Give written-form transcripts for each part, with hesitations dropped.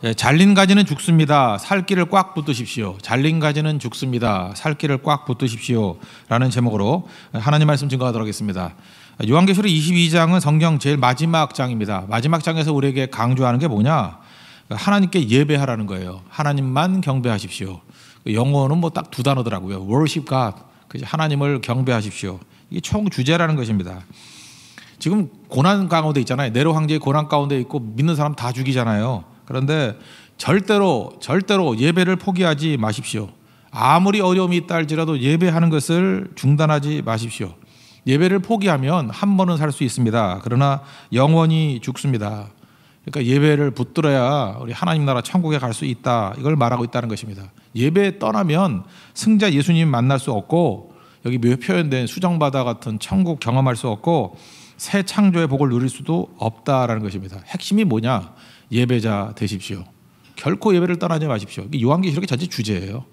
예, 잘린 가지는 죽습니다. 살 길을 꽉 붙드십시오. 잘린 가지는 죽습니다. 살 길을 꽉 붙드십시오. 라는 제목으로 하나님 말씀 증거하도록 하겠습니다. 요한계시록 22장은 성경 제일 마지막 장입니다. 마지막 장에서 우리에게 강조하는 게 뭐냐? 하나님께 예배하라는 거예요. 하나님만 경배하십시오. 영어는 뭐 딱 두 단어더라고요. Worship God. 하나님을 경배하십시오. 이게 총 주제라는 것입니다. 지금 고난 가운데 있잖아요. 네로 황제의 고난 가운데 있고 믿는 사람 다 죽이잖아요. 그런데 절대로 예배를 포기하지 마십시오. 아무리 어려움이 있다 할지라도 예배하는 것을 중단하지 마십시오. 예배를 포기하면 한 번은 살 수 있습니다. 그러나 영원히 죽습니다. 그러니까 예배를 붙들어야 우리 하나님 나라 천국에 갈 수 있다. 이걸 말하고 있다는 것입니다. 예배 떠나면 승자 예수님 만날 수 없고 여기 표현된 수정바다 같은 천국 경험할 수 없고 새 창조의 복을 누릴 수도 없다라는 것입니다. 핵심이 뭐냐? 예배자 되십시오. 결코 예배를 떠나지 마십시오. 요한계시록의 전체 주제예요.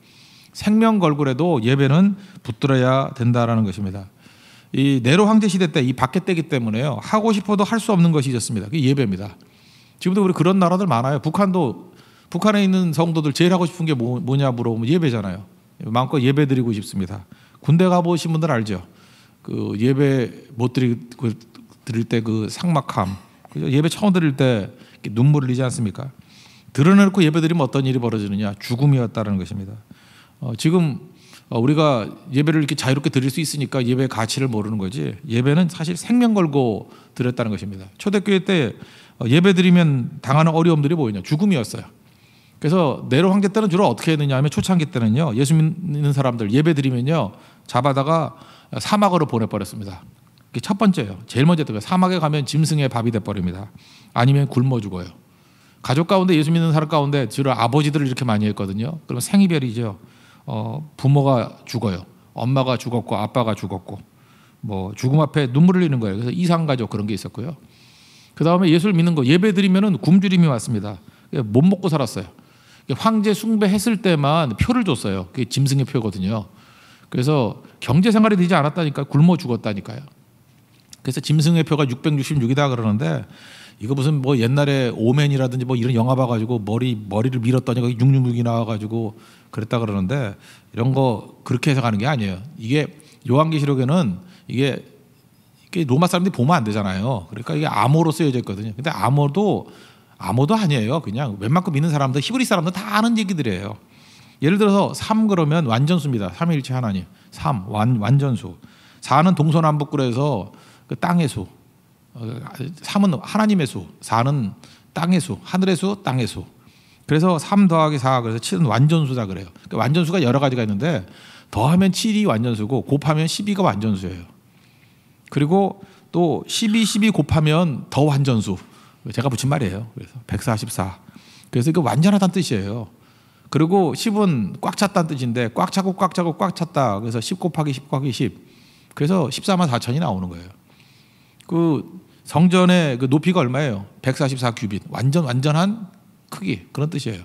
생명 걸고라도 예배는 붙들어야 된다라는 것입니다. 이 네로 황제 시대 때 이 밖에 때기 때문에요. 하고 싶어도 할 수 없는 것이 있었습니다. 그게 예배입니다. 지금도 우리 그런 나라들 많아요. 북한에 있는 성도들 제일 하고 싶은 게 뭐냐 물어보면 예배잖아요. 마음껏 예배 드리고 싶습니다. 군대 가보신 분들 알죠? 그 예배 못 드릴 때 그 삭막함. 예배 처음 드릴 때 눈물을 흘리지 않습니까? 드러내놓고 예배 드리면 어떤 일이 벌어지느냐? 죽음이었다는 것입니다. 지금 우리가 예배를 이렇게 자유롭게 드릴 수 있으니까 예배의 가치를 모르는 거지. 예배는 사실 생명 걸고 드렸다는 것입니다. 초대교회 때 예배 드리면 당하는 어려움들이 뭐였냐? 죽음이었어요. 그래서 네로 황제 때는 주로 어떻게 했느냐 하면 초창기 때는요. 예수 믿는 사람들 예배 드리면요. 잡아다가 사막으로 보내버렸습니다. 그게 첫 번째예요. 제일 먼저 사막에 가면 짐승의 밥이 돼버립니다. 아니면 굶어 죽어요. 가족 가운데 예수 믿는 사람 가운데 주로 아버지들을 이렇게 많이 했거든요. 그러면 생이별이죠. 부모가 죽어요. 엄마가 죽었고 아빠가 죽었고 뭐 죽음 앞에 눈물을 흘리는 거예요. 그래서 이상가족 그런 게 있었고요. 그 다음에 예수를 믿는 거 예배 드리면은 굶주림이 왔습니다. 못 먹고 살았어요. 황제 숭배했을 때만 표를 줬어요. 그게 짐승의 표거든요. 그래서 경제 생활이 되지 않았다니까 굶어 죽었다니까요. 그래서 짐승의 표가 666이다 그러는데 이거 무슨 뭐 옛날에 오맨이라든지 뭐 이런 영화 봐가지고 머리를 밀었더니 거기 666이 나와가지고 그랬다 그러는데 이런 거 그렇게 해석하는 게 아니에요. 이게 요한계시록에는 이게 로마 사람들이 보면 안 되잖아요. 그러니까 이게 암호로 쓰여져 있거든요. 근데 암호도 아니에요. 그냥 웬만큼 믿는 사람들, 히브리 사람들 다 아는 얘기들이에요. 예를 들어서 3 그러면 완전수입니다. 삼위일체 하나님. 3 완전수. 4는 동서남북구에서 그 땅의 수. 3은 하나님의 수. 4는 땅의 수. 하늘의 수, 땅의 수. 그래서 3 더하기 4 그래서 7은 완전수다 그래요. 그러니까 완전수가 여러 가지가 있는데 더하면 7이 완전수고 곱하면 12가 완전수예요. 그리고 또 12 곱하면 더 완전수. 제가 붙인 말이에요. 그래서 144. 그래서 이거 완전하다는 뜻이에요. 그리고 10은 꽉 찼다는 뜻인데 꽉 차고 꽉 찼다. 그래서 10 곱하기 10 곱하기 10. 그래서 14만 4천이 나오는 거예요. 그 성전의 그 높이가 얼마예요? 144 규빗. 완전한 크기. 그런 뜻이에요.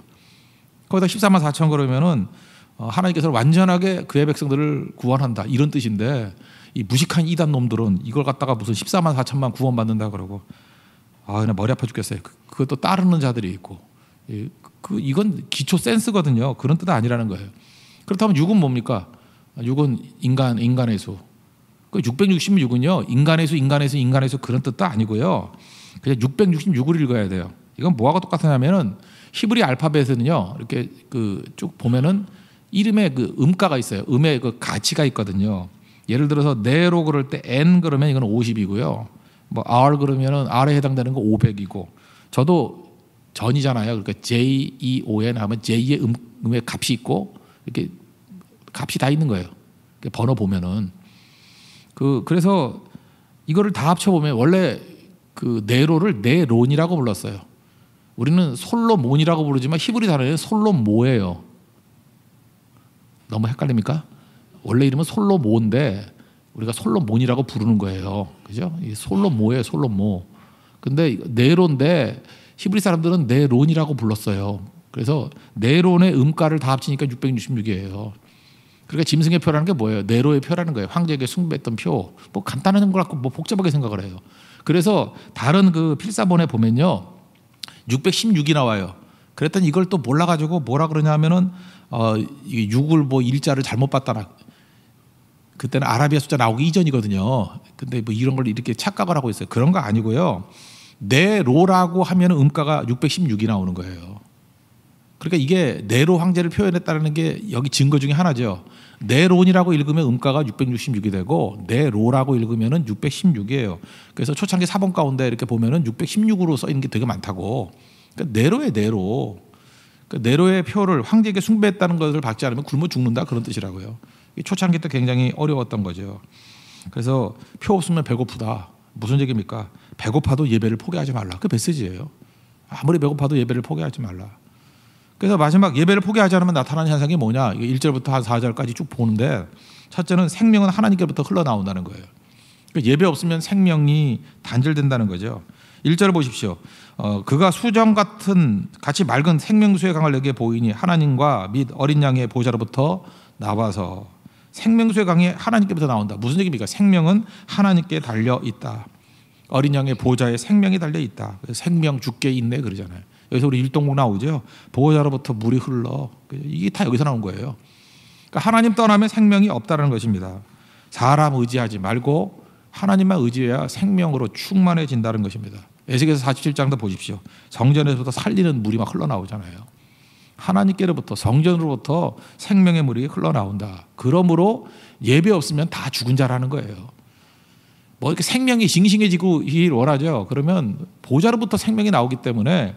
거기다 14만 4천 그러면은 하나님께서 완전하게 그의 백성들을 구원한다. 이런 뜻인데 이 무식한 이단 놈들은 이걸 갖다가 무슨 14만 4천만 구원받는다 그러고 그냥 머리 아파 죽겠어요. 그것도 따르는 자들이 있고 이건 기초 센스거든요. 그런 뜻 아니라는 거예요. 그렇다면 6은 뭡니까? 6은 인간의 수. 그 666은요. 인간의 수 그런 뜻도 아니고요. 그냥 666을 읽어야 돼요. 이건 뭐하고 똑같으냐면은 히브리 알파벳은요. 이렇게 쭉 보면은 이름에 그 음가가 있어요. 음의 그 가치가 있거든요. 예를 들어서 네로 그럴 때 N 그러면 이건 50이고요. 뭐 R 그러면은 R에 해당되는 거 500이고 저도 전이잖아요. 그러니까 JEON 하면 J의 음의 값이 있고 이렇게 값이 다 있는 거예요. 번호 보면은 그래서 이거를 다 합쳐보면 원래 그 네로를 네론이라고 불렀어요. 우리는 솔로몬이라고 부르지만 히브리 단어는 솔로모예요. 너무 헷갈립니까? 원래 이름은 솔로모인데 우리가 솔로몬이라고 부르는 거예요. 그죠? 솔로모예요, 솔로모. 근데 네로인데 히브리 사람들은 네론이라고 불렀어요. 그래서 네론의 음가를 다 합치니까 666이에요. 그러니까 짐승의 표라는 게 뭐예요? 네로의 표라는 거예요. 황제에게 숭배했던 표. 뭐 간단한 걸 갖고 뭐 복잡하게 생각을 해요. 그래서 다른 그 필사본에 보면요. 616이 나와요. 그랬더니 이걸 또 몰라가지고 뭐라 그러냐면은 이게 6을 뭐 일자를 잘못 봤다나. 그때는 아라비아 숫자 나오기 이전이거든요. 근데 뭐 이런 걸 이렇게 착각을 하고 있어요. 그런 거 아니고요. 네로라고 하면 음가가 616이 나오는 거예요. 그러니까 이게 네로 황제를 표현했다는 게 여기 증거 중에 하나죠. 네론이라고 읽으면 음가가 666이 되고 네로라고 읽으면 616이에요. 그래서 초창기 사본 가운데 이렇게 보면 616으로 써 있는 게 되게 많다고. 그러니까 네로의 네로. 그러니까 네로의 표를 황제에게 숭배했다는 것을 받지 않으면 굶어 죽는다 그런 뜻이라고요. 초창기 때 굉장히 어려웠던 거죠. 그래서 표 없으면 배고프다. 무슨 얘기입니까? 배고파도 예배를 포기하지 말라. 그 메시지예요. 아무리 배고파도 예배를 포기하지 말라. 그래서 마지막 예배를 포기하지 않으면 나타나는 현상이 뭐냐? 1절부터 한 4절까지 쭉 보는데 첫째는 생명은 하나님께로부터 흘러나온다는 거예요. 예배 없으면 생명이 단절된다는 거죠. 1절 보십시오. 그가 수정 같은 같이 맑은 생명수의 강을 내게 보이니 하나님과 및 어린 양의 보좌로부터 나와서 생명수의 강이 하나님께부터 나온다. 무슨 얘기입니까? 생명은 하나님께 달려 있다. 어린 양의 보좌에 생명이 달려 있다. 생명 주께 있네 그러잖아요. 여기서 우리 일동목 나오죠. 보좌로부터 물이 흘러. 이게 다 여기서 나온 거예요. 그러니까 하나님 떠나면 생명이 없다는 것입니다. 사람 의지하지 말고 하나님만 의지해야 생명으로 충만해진다는 것입니다. 에스겔서 47장도 보십시오. 성전에서부터 살리는 물이 막 흘러나오잖아요. 하나님께로부터 성전으로부터 생명의 물이 흘러나온다. 그러므로 예배 없으면 다 죽은 자라는 거예요. 뭐 이렇게 생명이 싱싱해지길 원하죠. 그러면 보좌로부터 생명이 나오기 때문에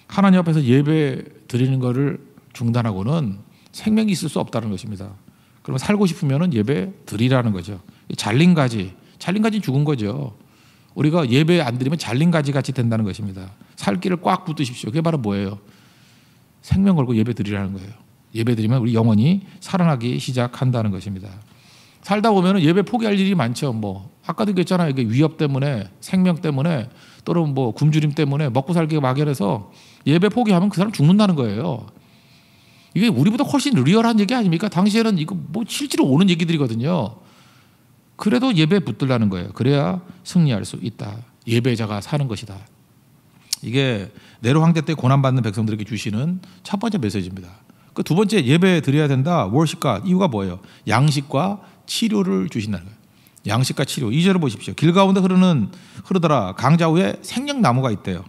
하나님 앞에서 예배 드리는 것을 중단하고는 생명이 있을 수 없다는 것입니다. 그러면 살고 싶으면 예배 드리라는 거죠. 잘린 가지 죽은 거죠. 우리가 예배 안 드리면 잘린 가지 같이 된다는 것입니다. 살 길을 꽉 붙드십시오. 그게 바로 뭐예요? 생명 걸고 예배 드리라는 거예요. 예배 드리면 우리 영혼이 살아나기 시작한다는 것입니다. 살다 보면 예배 포기할 일이 많죠. 뭐 아까도 얘기했잖아요. 이게 위협 때문에, 생명 때문에, 또는 뭐 굶주림 때문에 먹고 살기 막연해서 예배 포기하면 그 사람 죽는다는 거예요. 이게 우리보다 훨씬 리얼한 얘기 아닙니까? 당시에는 이거 뭐 실제로 오는 얘기들이거든요. 그래도 예배에 붙들라는 거예요. 그래야 승리할 수 있다. 예배자가 사는 것이다. 이게 네로 황제 때 고난받는 백성들에게 주시는 첫 번째 메시지입니다. 그 두 번째 예배 드려야 된다. 월십과 이유가 뭐예요? 양식과 치료를 주신다는 거예요. 양식과 치료. 2절을 보십시오. 길 가운데 흐르더라. 강자 위에 생명나무가 있대요.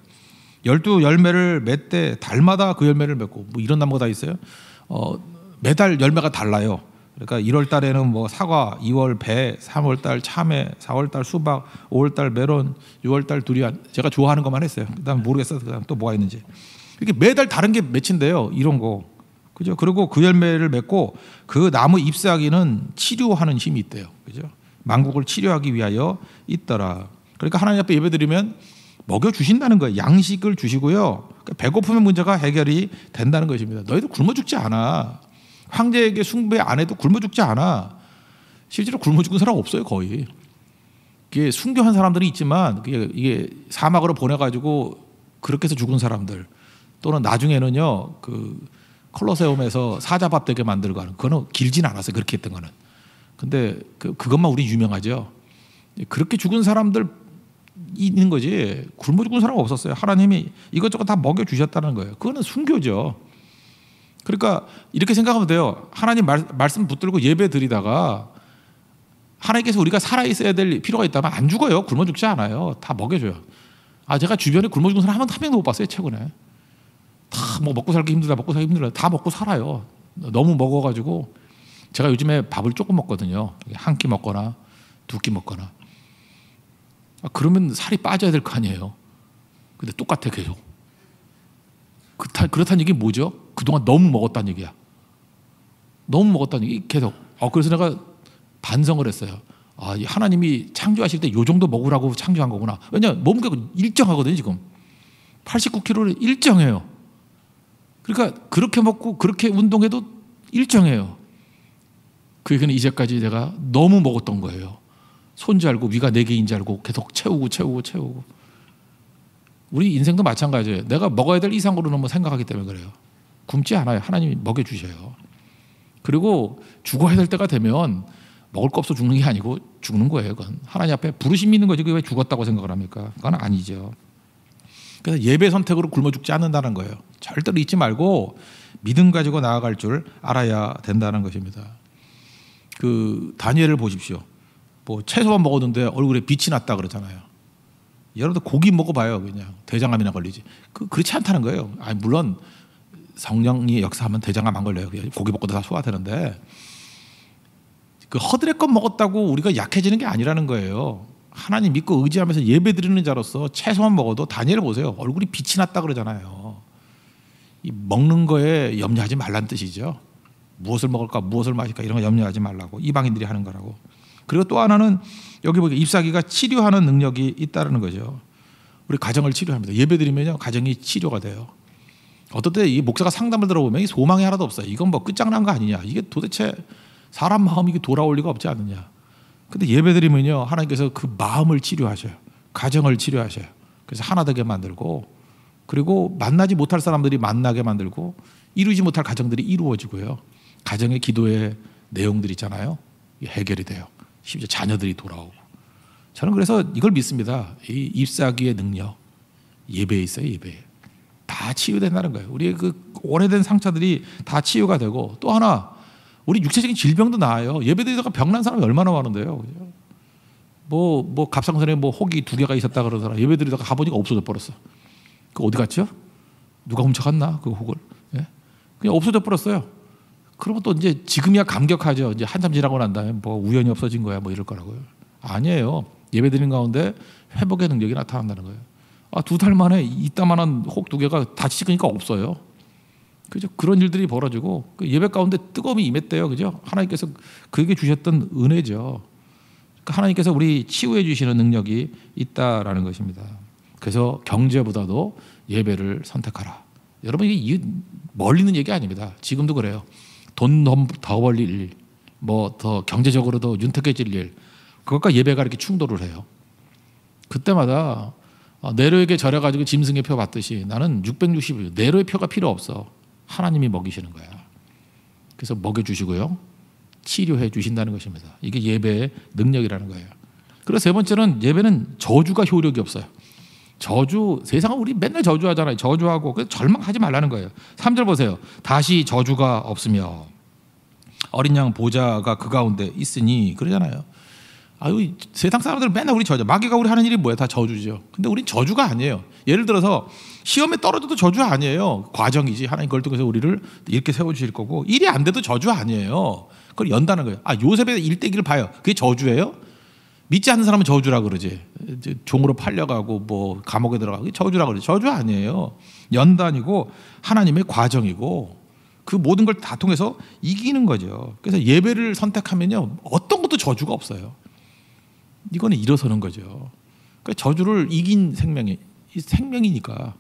12열매를 맺되 달마다 그 열매를 맺고 뭐 이런 나무가 다 있어요. 매달 열매가 달라요. 그러니까 1월 달에는 뭐 사과, 2월 배, 3월 달 참외, 4월 달 수박, 5월 달 메론, 6월 달 두리안. 제가 좋아하는 것만 했어요. 그다음 모르겠어요. 그다음 또 뭐가 있는지. 이렇게 매달 다른 게 맺힌대요. 이런 거. 그죠? 그리고 그 열매를 맺고 그 나무 잎사귀는 치료하는 힘이 있대요. 그죠? 만국을 치료하기 위하여 있더라. 그러니까 하나님 앞에 예배드리면 먹여 주신다는 거예요. 양식을 주시고요. 그러니까 배고픔의 문제가 해결이 된다는 것입니다. 너희들 굶어 죽지 않아. 황제에게 숭배 안 해도 굶어 죽지 않아. 실제로 굶어 죽은 사람 없어요, 거의. 이게 순교한 사람들이 있지만 이게 사막으로 보내가지고 그렇게 해서 죽은 사람들, 또는 나중에는요 그 콜로세움에서 사자밥 되게 만들고 하는, 그거는 길진 않았어요. 그렇게 했던 거는. 근데 그것만 우리 유명하죠. 그렇게 죽은 사람들 있는 거지 굶어 죽은 사람 없었어요. 하나님이 이것저것 다 먹여 주셨다는 거예요. 그거는 순교죠. 그러니까 이렇게 생각하면 돼요. 하나님 말씀 붙들고 예배 드리다가 하나님께서 우리가 살아있어야 될 필요가 있다면 안 죽어요. 굶어 죽지 않아요. 다 먹여줘요. 제가 주변에 굶어 죽은 사람 한 명도 못 봤어요. 최근에. 다 뭐 먹고 살기 힘들다, 먹고 살기 힘들다, 다 먹고 살아요. 너무 먹어가지고. 제가 요즘에 밥을 조금 먹거든요. 한 끼 먹거나 두 끼 먹거나. 그러면 살이 빠져야 될 거 아니에요. 근데 똑같아 계속. 그렇다는 얘기 뭐죠? 그동안 너무 먹었다는 얘기야. 너무 먹었다는 얘기 계속. 그래서 내가 반성을 했어요. 하나님이 창조하실 때 이 정도 먹으라고 창조한 거구나. 왜냐하면 몸무게가 일정하거든요. 지금 89kg를 일정해요. 그러니까 그렇게 먹고 그렇게 운동해도 일정해요. 그러니까 이제까지 내가 너무 먹었던 거예요. 손 알고 위가 4개인 줄 알고 계속 채우고. 우리 인생도 마찬가지예요. 내가 먹어야 될 이상으로는 뭐 생각하기 때문에 그래요. 굶지 않아요. 하나님이 먹여주셔요. 그리고 죽어야 될 때가 되면 먹을 거 없어 죽는 게 아니고 죽는 거예요. 그건 하나님 앞에 부르심이 있는 거지. 그게 왜 죽었다고 생각을 합니까? 그건 아니죠. 그래서 예배 선택으로 굶어 죽지 않는다는 거예요. 절대로 잊지 말고 믿음 가지고 나아갈 줄 알아야 된다는 것입니다. 그 다니엘을 보십시오. 뭐 채소만 먹었는데 얼굴에 빛이 났다 그러잖아요. 여러분들 고기 먹어봐요. 그냥 대장암이나 걸리지. 그렇지 않다는 거예요. 아니, 물론 성령이 역사하면 대장암 안 걸려요. 고기 먹고도 다 소화되는데 그 허드렛 것 먹었다고 우리가 약해지는 게 아니라는 거예요. 하나님 믿고 의지하면서 예배드리는 자로서 채소만 먹어도 다니엘 보세요. 얼굴이 빛이 났다 그러잖아요. 이 먹는 거에 염려하지 말라는 뜻이죠. 무엇을 먹을까 무엇을 마실까 이런 거 염려하지 말라고. 이방인들이 하는 거라고. 그리고 또 하나는 여기 보니까 잎사귀가 치료하는 능력이 있다는 거죠. 우리 가정을 치료합니다. 예배드리면요 가정이 치료가 돼요. 어떨 때 이 목사가 상담을 들어보면 이 소망이 하나도 없어요. 이건 뭐 끝장난 거 아니냐. 이게 도대체 사람 마음이 돌아올 리가 없지 않느냐. 근데 예배드리면요 하나님께서 그 마음을 치료하셔요. 가정을 치료하셔요. 그래서 하나 되게 만들고, 그리고 만나지 못할 사람들이 만나게 만들고, 이루지 못할 가정들이 이루어지고요. 가정의 기도의 내용들 있잖아요. 해결이 돼요. 심지어 자녀들이 돌아오고. 저는 그래서 이걸 믿습니다. 이 잎사귀의 능력, 예배에 있어요. 예배에 다 치유된다는 거예요. 우리의 그 오래된 상처들이 다 치유가 되고, 또 하나 우리 육체적인 질병도 나아요. 예배드리다가 병난 사람이 얼마나 많은데요. 뭐 갑상선에 뭐 혹이 2개가 있었다 그러더라. 예배드리다가 가보니까 없어져 버렸어. 그 어디 갔죠? 누가 훔쳐갔나 그 혹을? 예? 그냥 없어져 버렸어요. 그러면 또 이제 지금이야 감격하죠. 이제 한참 지나고 난 다음에 뭐 우연히 없어진 거야 뭐 이럴 거라고요. 아니에요. 예배드리는 가운데 회복의 능력이 나타난다는 거예요. 2달 만에 이따만한 혹 2개가 다 씻으니까 없어요. 그죠? 그런 일들이 벌어지고 그 예배 가운데 뜨거움이 임했대요. 그죠? 하나님께서 그에게 주셨던 은혜죠. 그러니까 하나님께서 우리 치유해 주시는 능력이 있다라는 것입니다. 그래서 경제보다도 예배를 선택하라. 여러분 이게 멀리 있는 얘기 아닙니다. 지금도 그래요. 돈 더 벌릴 일, 뭐 더 경제적으로도 윤택해질 일, 그것과 예배가 이렇게 충돌을 해요. 그때마다 네로에게 절해가지고 짐승의 표 받듯이 나는 660일 네로의 표가 필요 없어. 하나님이 먹이시는 거야. 그래서 먹여주시고요, 치료해 주신다는 것입니다. 이게 예배의 능력이라는 거예요. 그리고 세 번째는 예배는 저주가 효력이 없어요. 저주, 세상은 우리 맨날 저주하잖아요. 저주하고 그래서 절망하지 말라는 거예요. 3절 보세요. 다시 저주가 없으며 어린 양 보좌가 그 가운데 있으니 그러잖아요. 아유, 세상 사람들은 맨날 우리 저주, 마귀가 우리 하는 일이 뭐예요? 다 저주죠. 근데 우린 저주가 아니에요. 예를 들어서 시험에 떨어져도 저주 아니에요. 과정이지. 하나님 그걸 통해서 우리를 이렇게 세워주실 거고, 일이 안 돼도 저주 아니에요. 그걸 연다는 거예요. 요셉의 일대기를 봐요. 그게 저주예요? 믿지 않는 사람은 저주라 그러지. 종으로 팔려가고 뭐 감옥에 들어가고 저주라 그러지. 저주 아니에요. 연단이고 하나님의 과정이고 그 모든 걸 다 통해서 이기는 거죠. 그래서 예배를 선택하면요 어떤 것도 저주가 없어요. 이거는 일어서는 거죠. 그러니까 저주를 이긴 생명이니까.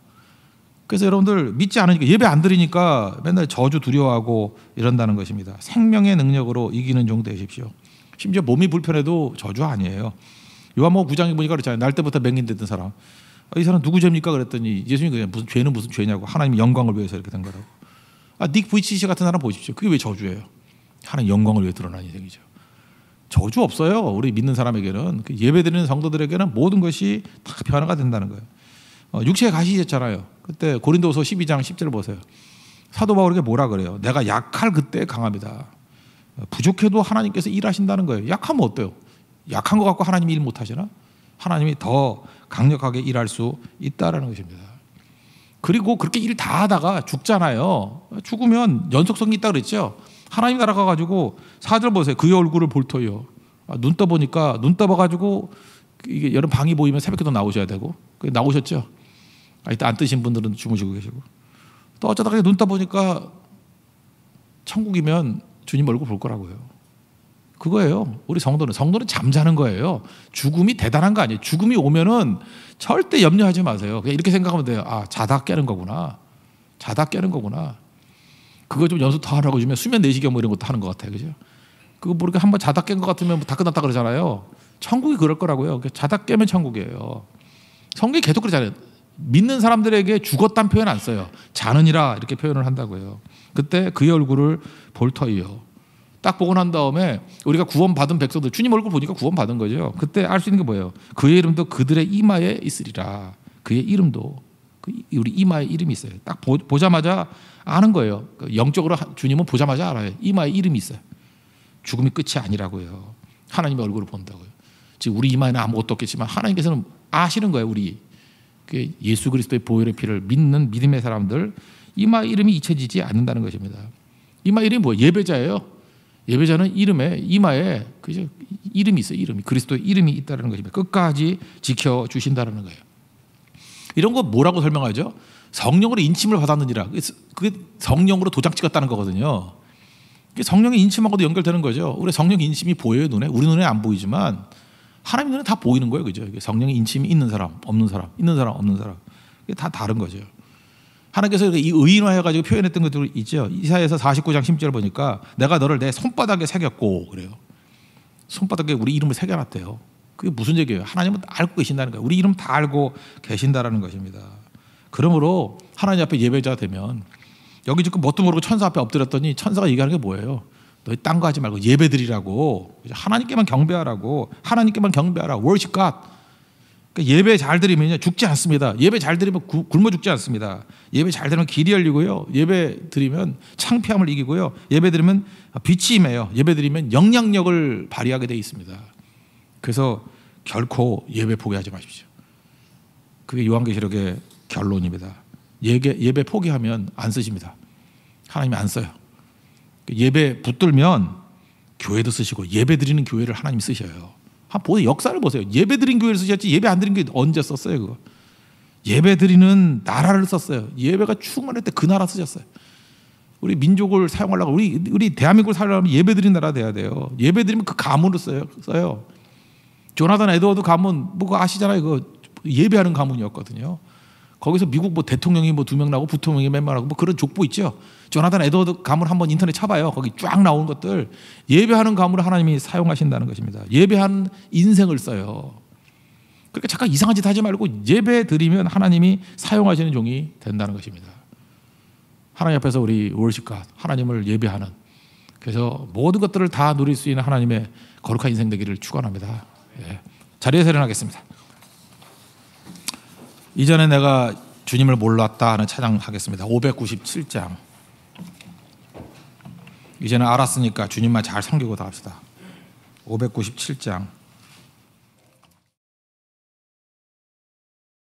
그래서 여러분들 믿지 않으니까, 예배 안 드리니까 맨날 저주 두려워하고 이런다는 것입니다. 생명의 능력으로 이기는 종 되십시오. 심지어 몸이 불편해도 저주 아니에요. 요한복음 9장에 보니까 그렇잖아요. 날 때부터 맹인됐던 사람, 이 사람 누구 죄입니까? 그랬더니 예수님이 그냥 무슨 죄는 무슨 죄냐고, 하나님의 영광을 위해서 이렇게 된 거라고. 닉 부이치시 같은 사람 보십시오. 그게 왜 저주예요? 하나님 영광을 위해 드러난 인생이죠. 저주 없어요. 우리 믿는 사람에게는, 예배드리는 성도들에게는 모든 것이 다 변화가 된다는 거예요. 육체에 가시셨잖아요. 그때 고린도서 12장 10절 보세요. 사도 바울에게 뭐라 그래요? 내가 약할 그때 강합니다. 부족해도 하나님께서 일하신다는 거예요. 약하면 어때요? 약한 것 갖고 하나님이 일 못하시나? 하나님이 더 강력하게 일할 수 있다는 것입니다. 그리고 그렇게 일 다 하다가 죽잖아요. 죽으면 연속성이 있다 그랬죠. 하나님 나라 가가지고 4절 보세요. 그의 얼굴을 볼 터이요. 눈 떠보니까, 눈 떠봐가지고 이게 여러분 방이 보이면 새벽에도 나오셔야 되고, 나오셨죠. 이따 안 뜨신 분들은 주무시고 계시고, 또 어쩌다가 눈 떠보니까 천국이면 주님 얼굴 볼 거라고요. 그거예요. 우리 성도는 잠자는 거예요. 죽음이 대단한 거 아니에요. 죽음이 오면은 절대 염려하지 마세요. 그냥 이렇게 생각하면 돼요. 자다 깨는 거구나. 자다 깨는 거구나. 그거 좀 연습 더 하라고 요즘에 수면 내시경 뭐 이런 것도 하는 것 같아요. 그죠? 그거 모르게 한번 자다 깬 것 같으면 다 끝났다 그러잖아요. 천국이 그럴 거라고요. 자다 깨면 천국이에요. 성경이 계속 그러잖아요. 믿는 사람들에게 죽었다는 표현 안 써요. 자느니라 이렇게 표현을 한다고요. 그때 그의 얼굴을 볼 터이요. 딱 보고 난 다음에 우리가 구원받은 백성들, 주님 얼굴 보니까 구원받은 거죠. 그때 알 수 있는 게 뭐예요? 그의 이름도 그들의 이마에 있으리라. 그의 이름도 우리 이마에 이름이 있어요. 딱 보자마자 아는 거예요. 영적으로 주님은 보자마자 알아요. 이마에 이름이 있어요. 죽음이 끝이 아니라고요. 하나님의 얼굴을 본다고요. 지금 우리 이마에는 아무것도 없겠지만 하나님께서는 아시는 거예요. 우리 예수 그리스도의 보혈의 피를 믿는 믿음의 사람들 이마 이름이 잊혀지지 않는다는 것입니다. 이마 이름이 뭐예요? 예배자예요. 예배자는 이마에 이름이 있어요. 이름이 그리스도의 이름이 있다는 것입니다. 끝까지 지켜주신다는 거예요. 이런 거 뭐라고 설명하죠? 성령으로 인침을 받았느니라. 그게 성령으로 도장 찍었다는 거거든요. 성령의 인침하고도 연결되는 거죠. 우리 성령의 인침이 보여요, 눈에? 우리 눈에 안 보이지만 하나님 눈에 다 보이는 거예요, 그죠? 성령의 인침이 있는 사람, 없는 사람, 있는 사람, 없는 사람, 이게 다 다른 거죠. 하나님께서 이 의인화해가지고 표현했던 것들 있죠. 이사야서 49장 10절 보니까 내가 너를 내 손바닥에 새겼고 그래요. 손바닥에 우리 이름을 새겨놨대요. 그게 무슨 얘기예요? 하나님은 알고 계신다는 거예요. 우리 이름 다 알고 계신다라는 것입니다. 그러므로 하나님 앞에 예배자 되면 여기 지금 뭣도 모르고 천사 앞에 엎드렸더니 천사가 얘기하는 게 뭐예요? 너희 딴 거 하지 말고 예배드리라고, 하나님께만 경배하라고, 하나님께만 경배하라. worship God. 그러니까 예배 잘 드리면요 죽지 않습니다. 예배 잘 드리면 굶어 죽지 않습니다. 예배 잘 드리면 길이 열리고요. 예배 드리면 창피함을 이기고요. 예배 드리면 빛이 임해요. 예배 드리면 영향력을 발휘하게 되어 있습니다. 그래서 결코 예배 포기하지 마십시오. 그게 요한계시록의 결론입니다. 예배 포기하면 안 쓰십니다. 하나님이 안 써요. 예배 붙들면 교회도 쓰시고 예배 드리는 교회를 하나님이 쓰셔요. 한번 역사를 보세요. 예배 드린 교회를 쓰셨지 예배 안 드린 교회 언제 썼어요? 그거. 예배 드리는 나라를 썼어요. 예배가 충만할 때 그 나라 쓰셨어요. 우리 민족을 사용하려고 우리 대한민국을 살려면 예배 드리는 나라 돼야 돼요. 예배 드리면 그 가문을 써요. 조나단 에드워드 가문 뭐 그거 아시잖아요. 그 예배하는 가문이었거든요. 거기서 미국 뭐 대통령이 뭐 2명 나오고 부통령이 몇 명 나오고 뭐 그런 족보 있죠. 조나단 에드워드 가문 한번 인터넷 쳐봐요. 거기 쫙 나오는 것들 예배하는 가문을 하나님이 사용하신다는 것입니다. 예배하는 인생을 써요. 그러니까 잠깐 이상한 짓 하지 말고 예배 드리면 하나님이 사용하시는 종이 된다는 것입니다. 하나님 앞에서 우리 월십가 하나님을 예배하는, 그래서 모든 것들을 다 누릴 수 있는 하나님의 거룩한 인생 되기를 축원합니다. 예. 자리에서 일어나겠습니다. 이전에 내가 주님을 몰랐다 하는 찬양 하겠습니다. 597장. 이제는 알았으니까 주님만 잘 섬기고 다 합시다. 597장.